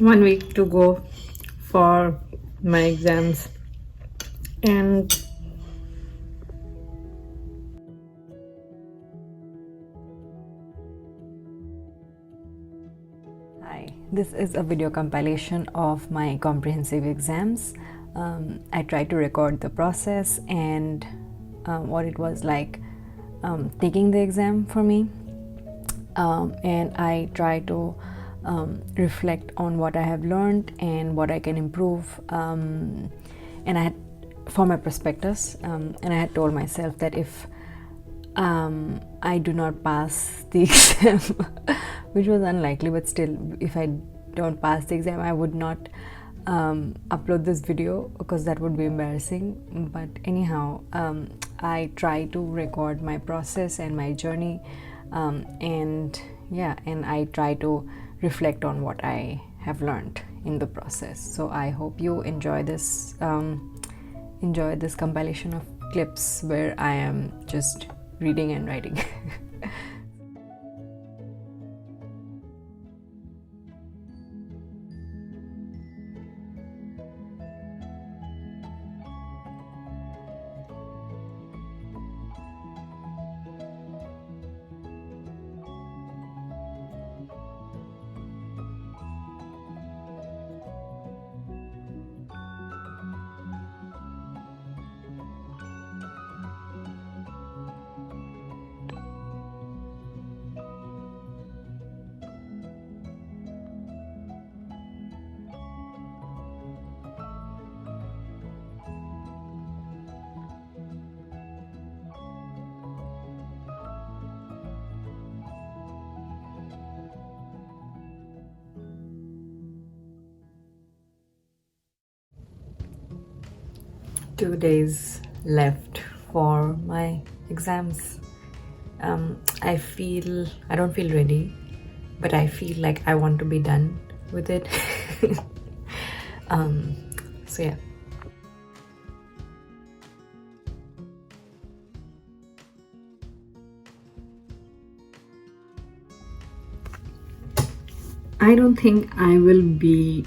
1 week to go for my exams, and Hi, this is a video compilation of my comprehensive exams. I tried to record the process and what it was like taking the exam for me, and I try to reflect on what I have learned and what I can improve, and I had for my prospectus, and I had told myself that if I do not pass the exam, which was unlikely, but still, if I don't pass the exam, I would not upload this video because that would be embarrassing. But anyhow, I try to record my process and my journey, and I try to reflect on what I have learned in the process. So I hope you enjoy this compilation of clips where I am just reading and writing. Two days left for my exams. I don't feel ready, but I feel like I want to be done with it. So yeah. I don't think I will be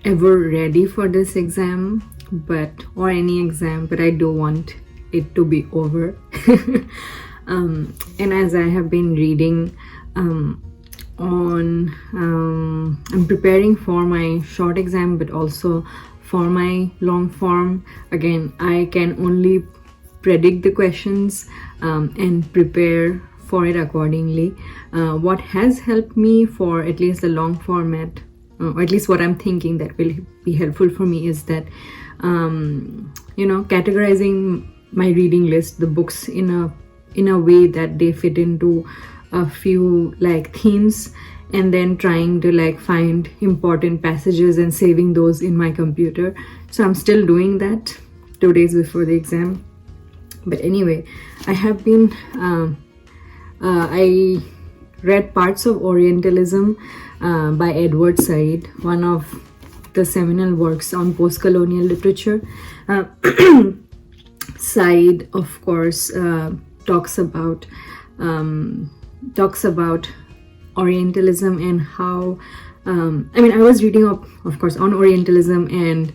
ever ready for this exam, or any exam, but I do want it to be over. And as I have been reading I'm preparing for my short exam, but also for my long form. Again, I can only predict the questions and prepare for it accordingly. What has helped me for at least the long format, or at least what I'm thinking that will be helpful for me, is that categorizing my reading list, the books, in a way that they fit into a few themes, and then trying to find important passages and saving those in my computer. So I'm still doing that 2 days before the exam. But anyway, I have been I read parts of Orientalism by Edward Said, one of the seminal works on post-colonial literature. Said, of course, talks about Orientalism and how I was reading of course on Orientalism and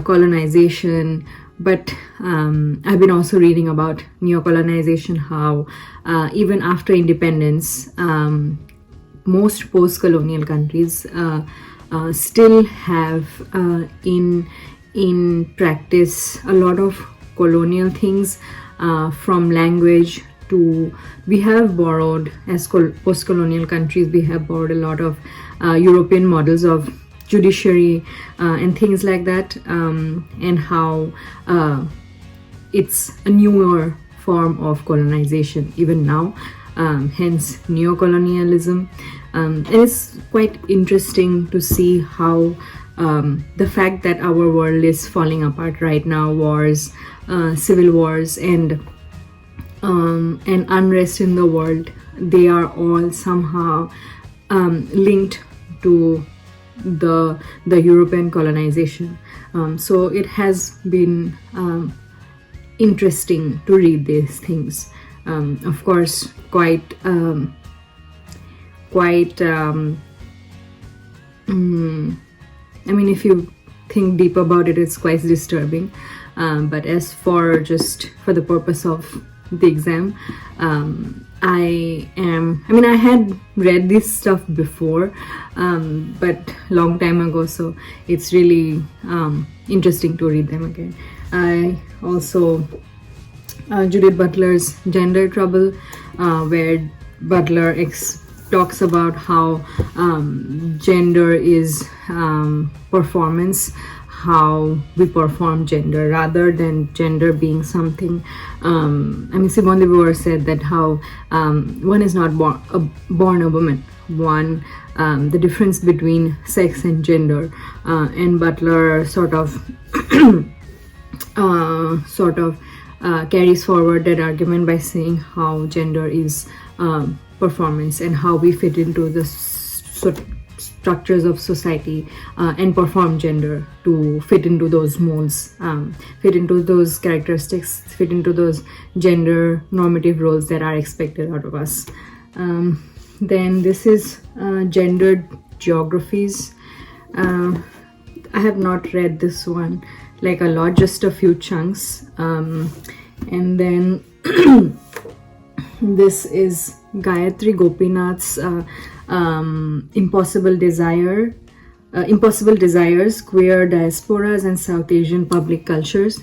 colonization, but I've been also reading about neocolonization, how even after independence, most post-colonial countries still have in practice a lot of colonial things, from language to, we have borrowed, as post-colonial countries, we have borrowed a lot of European models of judiciary and things like that, and how it's a newer form of colonization even now, hence neocolonialism. And it's quite interesting to see how the fact that our world is falling apart right now, wars, civil wars, and unrest in the world, they are all somehow linked to the European colonization. So it has been interesting to read these things. Of course, quite I mean, if you think deep about it, it's quite disturbing. But as for just for the purpose of the exam, I had read this stuff before, but long time ago, so it's really interesting to read them again. I also Judith Butler's Gender Trouble, where Butler talks about how gender is performance, how we perform gender rather than gender being something. Simone de Beauvoir said that how one is not born a woman. One, the difference between sex and gender, and Butler sort of carries forward that argument by saying how gender is performance and how we fit into the structures of society and perform gender to fit into those molds, fit into those characteristics, fit into those gender normative roles that are expected out of us. Then this is Gendered Geographies. I have not read this one like a lot, just a few chunks. And then this is Gayatri Gopinath's Impossible Desires, Queer Diasporas and South Asian Public Cultures.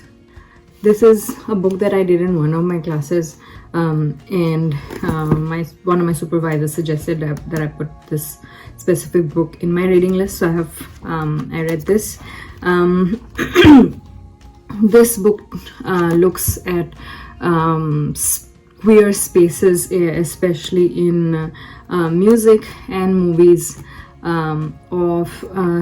This is a book that I did in one of my classes, and one of my supervisors suggested that I put this specific book in my reading list, so I read this. This book looks at queer spaces, especially in music and movies of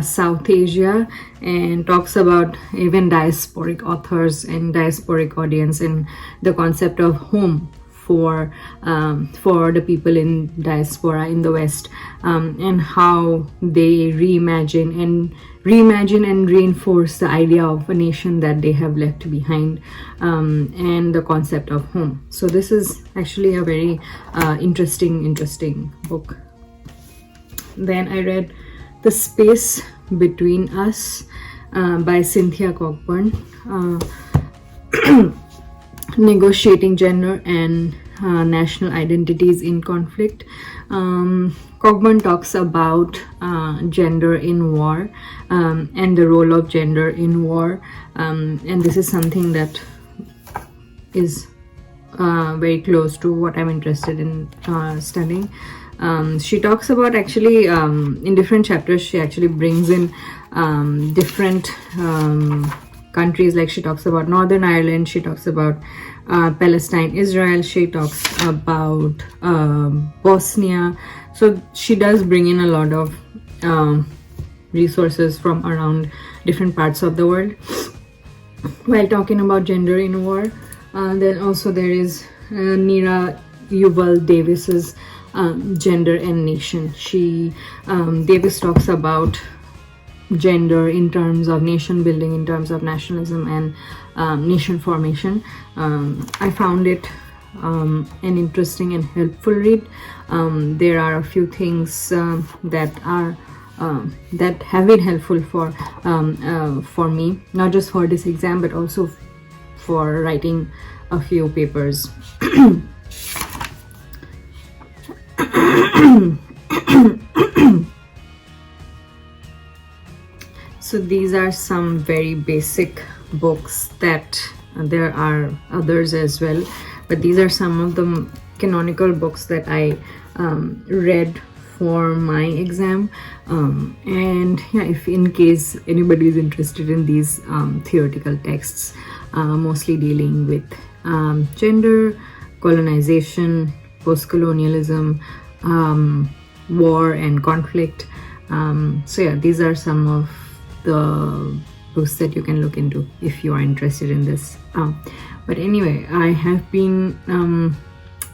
South Asia, and talks about even diasporic authors and diasporic audience and the concept of home for the people in diaspora in the West, and how they reimagine and reinforce the idea of a nation that they have left behind, and the concept of home. So this is actually a very interesting book. Then I read The Space Between Us by Cynthia Cockburn. Negotiating Gender and National Identities in Conflict. Cockburn talks about gender in war, and the role of gender in war, and this is something that is very close to what I'm interested in studying. She talks about actually in different chapters, she actually brings in different countries. Like she talks about Northern Ireland, she talks about Palestine, Israel, she talks about Bosnia. So she does bring in a lot of resources from around different parts of the world while talking about gender in war. Then also there is Neera Yuval Davis's Gender and Nation. Davis talks about gender in terms of nation building, in terms of nationalism and nation formation. I found it an interesting and helpful read. There are a few things that have been helpful for me, not just for this exam but also for writing a few papers. So these are some very basic books that there are others as well, but these are some of the canonical books that I read for my exam. And yeah, if in case anybody is interested in these theoretical texts, mostly dealing with gender, colonization, post-colonialism, war and conflict. So yeah, these are some of the books that you can look into if you are interested in this. But anyway, I have been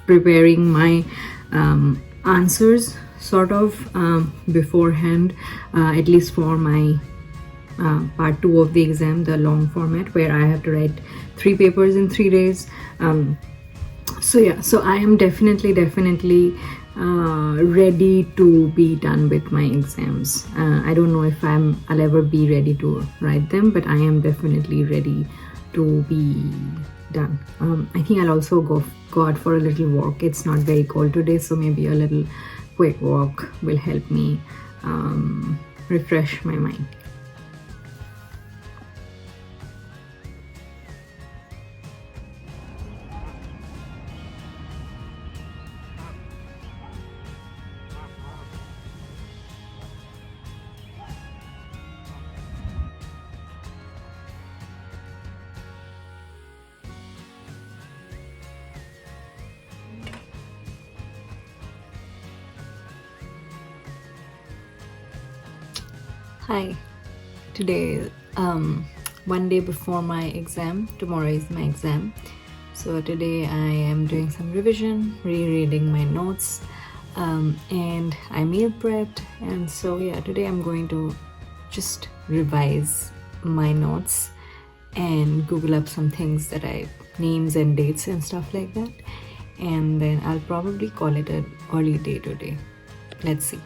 preparing my answers sort of beforehand, at least for my part 2 of the exam, the long format, where I have to write 3 papers in 3 days. So yeah, so I am definitely ready to be done with my exams. I don't know if I'll ever be ready to write them, but I am definitely ready to be done. I think I'll also go out for a little walk. It's not very cold today, so maybe a little quick walk will help me refresh my mind. Hi, today one day before my exam. Tomorrow is my exam, so today I am doing some revision, rereading my notes, and I meal prepped. And so yeah, today I'm going to just revise my notes and Google up some things that names and dates and stuff like that, and then I'll probably call it an early day today. Let's see.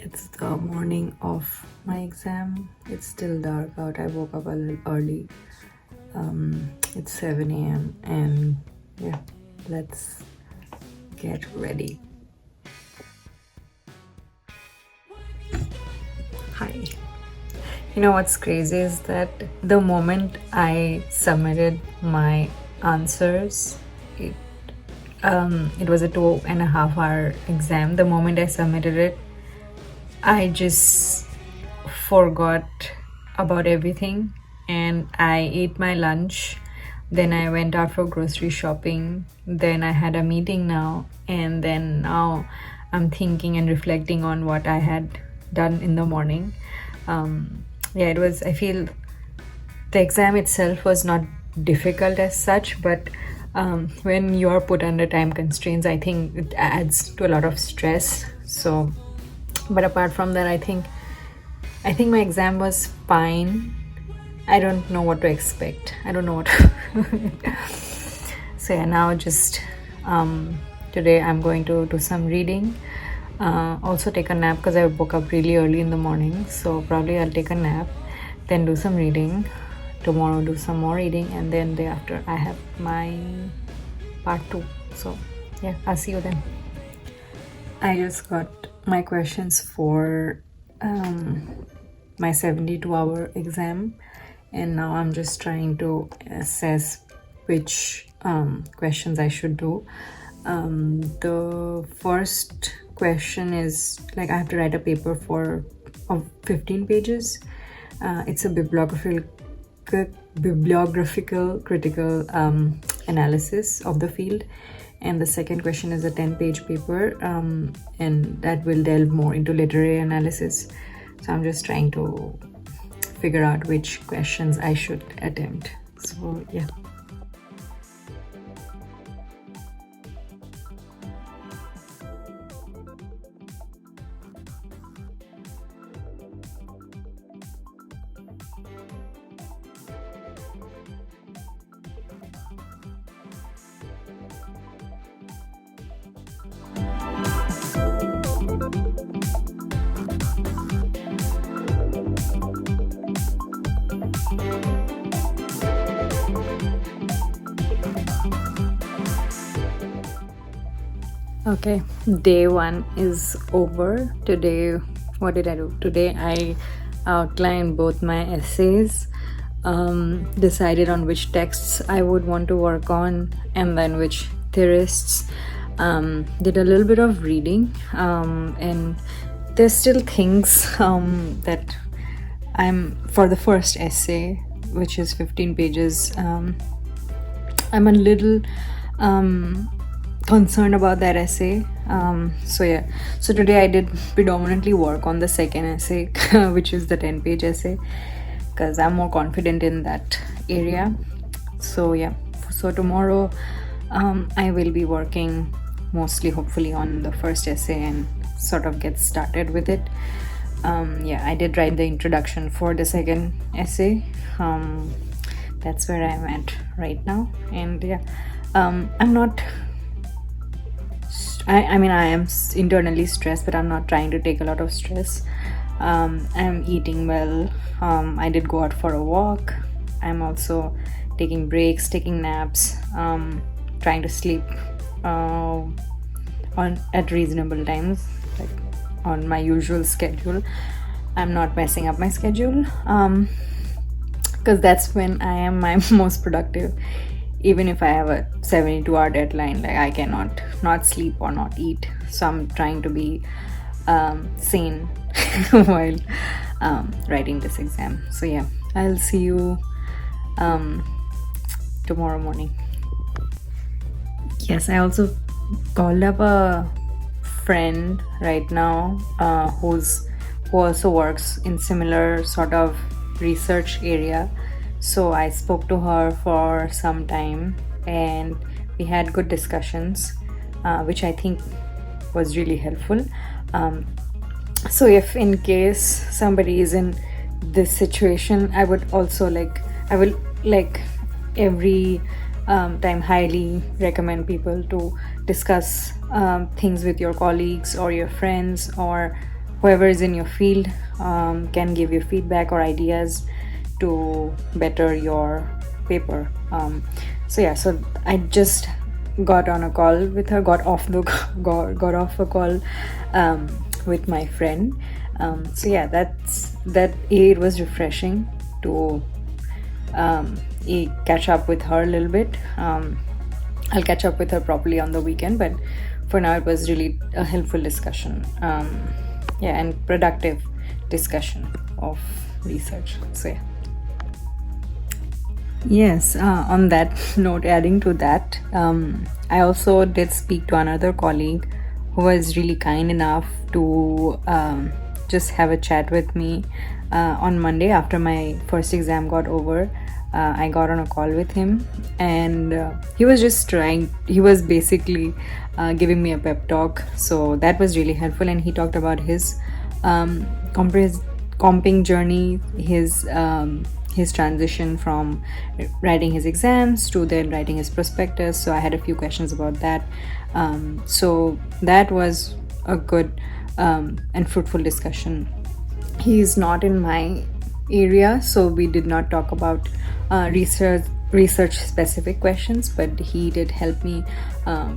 It's the morning of my exam. It's still dark out. I woke up a little early. It's 7 a.m. and yeah, let's get ready. Hi. You know what's crazy is that the moment I submitted my answers, it was a 2.5 hour exam. The moment I submitted it, I just forgot about everything and I ate my lunch. Then I went out for grocery shopping. Then I had a meeting now, and then now I'm thinking and reflecting on what I had done in the morning. Yeah, it was, I feel the exam itself was not difficult as such, but when you're put under time constraints, I think it adds to a lot of stress. So but apart from that, I think my exam was fine. I don't know what to expect. I don't know what so yeah, now just today I'm going to do some reading, also take a nap because I woke up really early in the morning, so probably I'll take a nap, then do some reading. Tomorrow do some more reading, and then day after I have my part 2. So yeah, I'll see you then. I just got my questions for my 72-hour exam, and now I'm just trying to assess which questions I should do. The first question is like I have to write a paper of 15 pages. It's a bibliographical critical analysis of the field. And the second question is a 10-page paper, and that will delve more into literary analysis. So I'm just trying to figure out which questions I should attempt. So yeah. Okay, day 1 is over. Today, what did I do? Today I outlined both my essays, decided on which texts I would want to work on, and then which theorists. Did a little bit of reading, and there's still things that for the first essay, which is 15 pages. I'm a little concerned about that essay. So today I did predominantly work on the second essay, which is the 10-page essay, because I'm more confident in that area. So tomorrow I will be working mostly, hopefully, on the first essay and sort of get started with it. I did write the introduction for the second essay. That's where I'm at right now. And I'm not, I mean, I am internally stressed, but I'm not trying to take a lot of stress. I'm eating well. I did go out for a walk. I'm also taking breaks, taking naps, trying to sleep at reasonable times, like on my usual schedule. I'm not messing up my schedule, because that's when I am my most productive. Even if I have a 72-hour deadline, like I cannot not sleep or not eat. So I'm trying to be sane while writing this exam. So yeah, I'll see you tomorrow morning. Yes, I also called up a friend right now who also works in similar sort of research area. So I spoke to her for some time and we had good discussions, which I think was really helpful. So if in case somebody is in this situation, I will every time highly recommend people to discuss things with your colleagues or your friends or whoever is in your field, can give you feedback or ideas to better your paper. So I just got on a call with her, got off a call with my friend. It was refreshing to catch up with her a little bit. I'll catch up with her properly on the weekend, but for now it was really a helpful discussion, and productive discussion of research. Yes, on that note, adding to that, I also did speak to another colleague who was really kind enough to just have a chat with me on Monday after my first exam got over. I got on a call with him and he was basically giving me a pep talk. So that was really helpful, and he talked about his comping journey, his transition from writing his exams to then writing his prospectus. So I had a few questions about that. So that was a good and fruitful discussion. He is not in my area, so we did not talk about research specific questions, but he did help me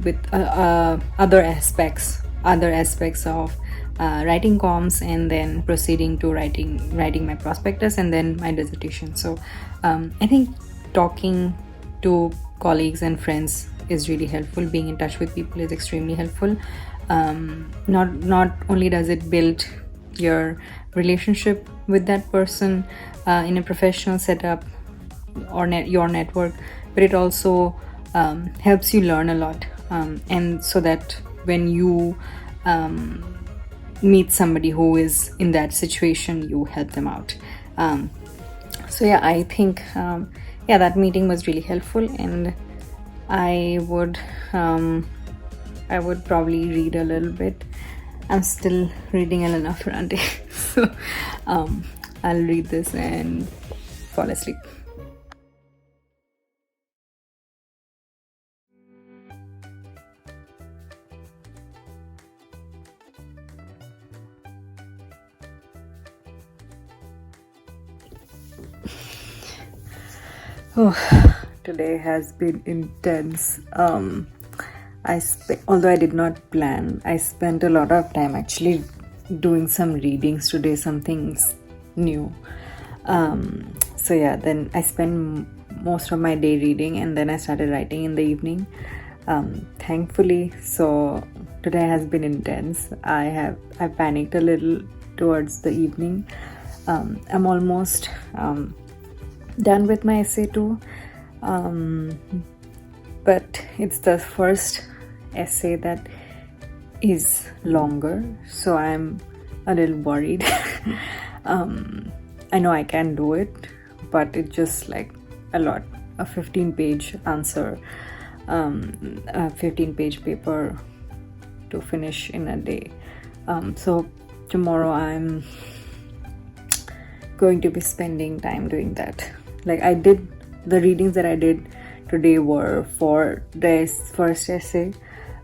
with other aspects of writing comms and then proceeding to writing my prospectus and then my dissertation. So I think talking to colleagues and friends is really helpful. Being in touch with people is extremely helpful. Not only does it build your relationship with that person in a professional setup or your network, but it also helps you learn a lot, and so that when you meet somebody who is in that situation, you help them out. I think that meeting was really helpful, and I would probably read a little bit. I'm still reading Elena Ferrante, so I'll read this and fall asleep. Today has been intense. Although I did not plan, I spent a lot of time actually doing some readings today, some things new. Then I spent most of my day reading, and then I started writing in the evening. Thankfully, so today has been intense. I panicked a little towards the evening. I'm almost done with my essay too, but it's the first essay that is longer, so I'm a little worried. I know I can do it, but it's just like a lot, a 15-page answer, a 15-page paper to finish in a day. So tomorrow I'm going to be spending time doing that. Like, I did the readings that I did today were for this first essay,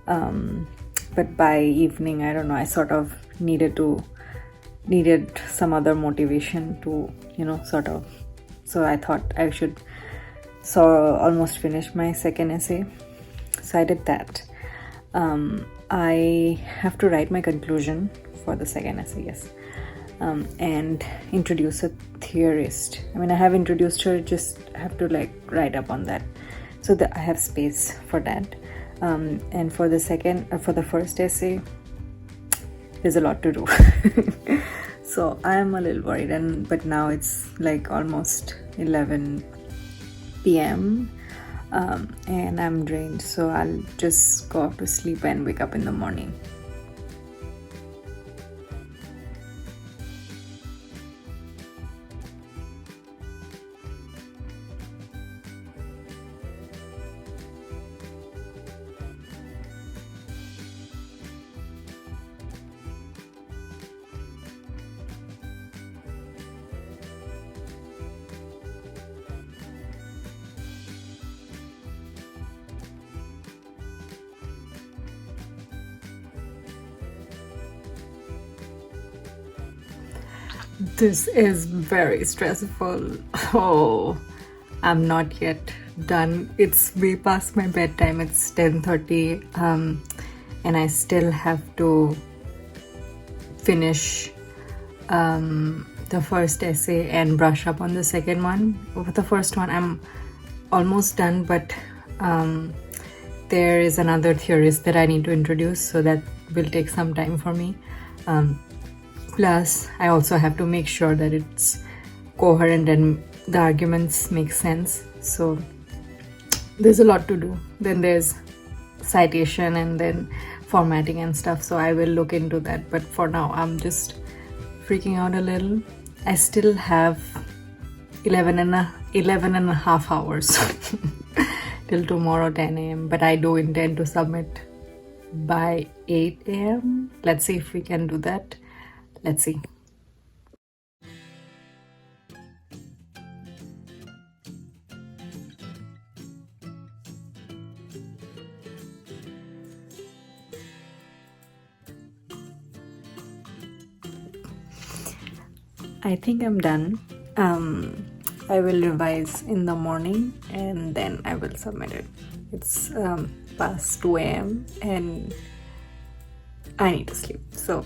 but by evening, I don't know, I sort of needed some other motivation to, sort of, so I thought I should almost finish my second essay. So I did that. I have to write my conclusion for the second essay, yes, and introduce a theorist. I mean, I have introduced her, just have to like write up on that, so that I have space for that. And for the first essay, there's a lot to do. So I am a little worried, but now it's like almost 11 p.m. And I'm drained, so I'll just go off to sleep and wake up in the morning. This is very stressful. Oh, I'm not yet done. It's way past my bedtime. It's 10:30, and I still have to finish the first essay and brush up on the second one. With the first one, I'm almost done, but there is another theorist that I need to introduce, so that will take some time for me. Plus, I also have to make sure that it's coherent and the arguments make sense. So there's a lot to do. Then there's citation and then formatting and stuff. So I will look into that. But for now, I'm just freaking out a little. I still have 11 and a half hours till tomorrow 10 a.m. But I do intend to submit by 8 a.m. Let's see if we can do that. Let's see. I think I'm done. I will revise in the morning and then I will submit it. It's past 2 a.m. and I need to sleep. So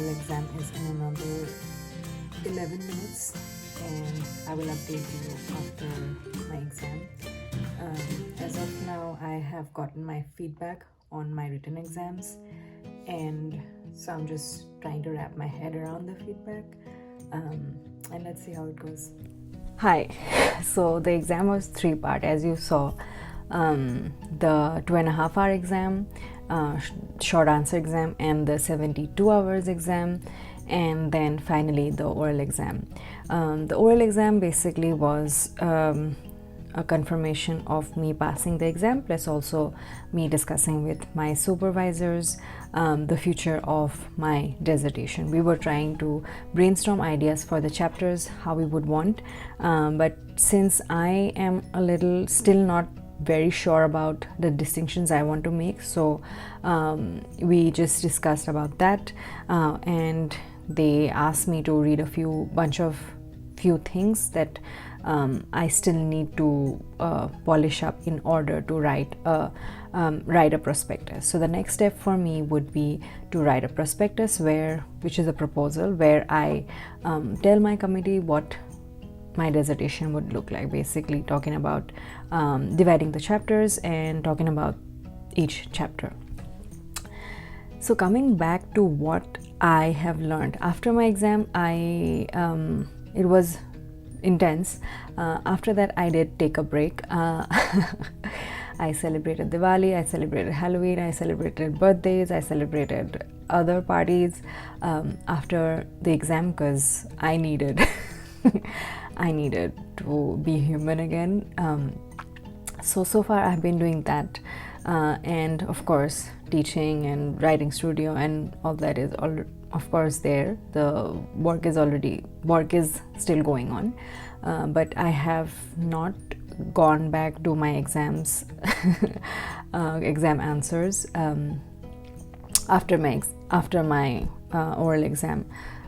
oral exam is in another 11 minutes, and I will update you after my exam. As of now, I have gotten my feedback on my written exams, and so I'm just trying to wrap my head around the feedback, and let's see how it goes. Hi. So the exam was 3-part, as you saw. The 2.5-hour exam, short answer exam, and the 72 hours exam, and then finally the oral exam. The oral exam basically was a confirmation of me passing the exam, plus also me discussing with my supervisors the future of my dissertation. We were trying to brainstorm ideas for the chapters, how we would want, but since I am a little still not very sure about the distinctions I want to make, so we just discussed about that, and they asked me to read a few things that I still need to polish up in order to write a prospectus. So the next step for me would be to write a prospectus, which is a proposal where I tell my committee what my dissertation would look like, basically talking about dividing the chapters and talking about each chapter. So coming back to what I have learned after my exam, it was intense. After that, I did take a break. I celebrated Diwali, I celebrated Halloween, I celebrated birthdays, I celebrated other parties after the exam, because I needed I needed to be human again. So far I've been doing that, and of course teaching and writing studio and all that is all of course there. The work is still going on, but I have not gone back to my exams exam answers after my oral exam.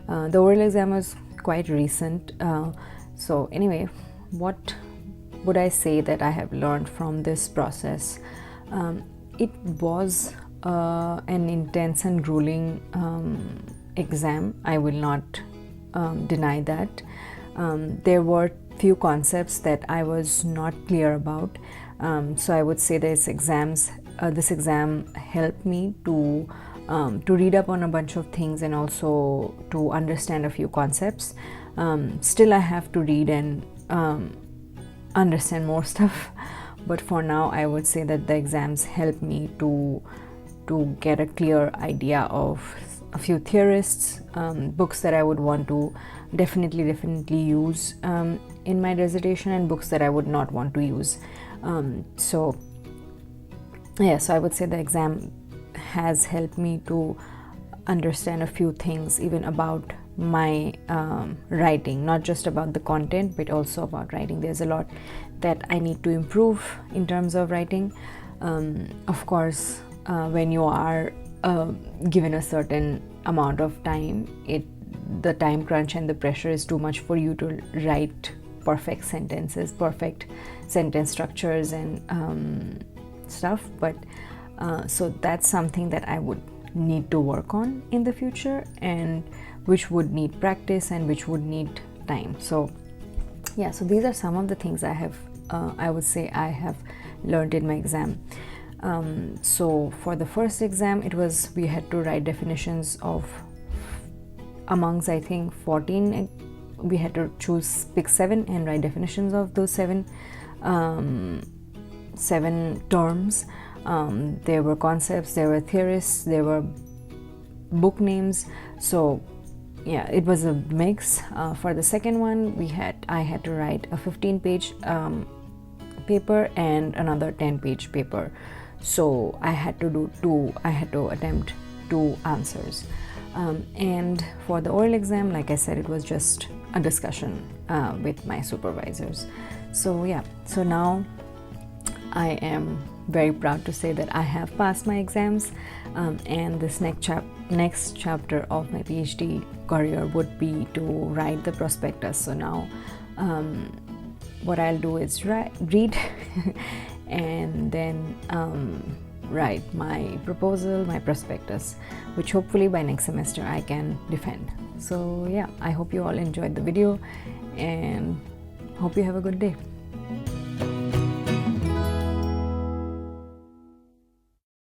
The oral exam was quite recent, so anyway, what would I say that I have learned from this process? It was an intense and grueling exam. I will not deny that. There were few concepts that I was not clear about, so I would say this exam helped me to read up on a bunch of things and also to understand a few concepts. Still I have to read and understand more stuff, but for now I would say that the exams help me to get a clear idea of a few theorists, books that I would want to definitely use in my dissertation, and books that I would not want to use. So I would say the exam has helped me to understand a few things, even about my writing, not just about the content but also about writing. There's a lot that I need to improve in terms of writing. Of course, when you are given a certain amount of time, the time crunch and the pressure is too much for you to write perfect sentences, perfect sentence structures and stuff, but so that's something that I would need to work on in the future, and which would need practice and which would need time. So these are some of the things I would say I have learned in my exam. So for the first exam, we had to write definitions of amongst I think 14. We had to pick 7 and write definitions of those 7 terms. There were concepts, there were theorists, there were book names. So it was a mix. For the second one, I had to write a 15-page paper and another 10-page paper. So I had to attempt 2 answers. And for the oral exam, like I said, it was just a discussion with my supervisors. So now I am very proud to say that I have passed my exams, and this next chapter of my PhD career would be to write the prospectus. So now what I'll do is read and then write my proposal, my prospectus, which hopefully by next semester I can defend. So yeah, I hope you all enjoyed the video and hope you have a good day.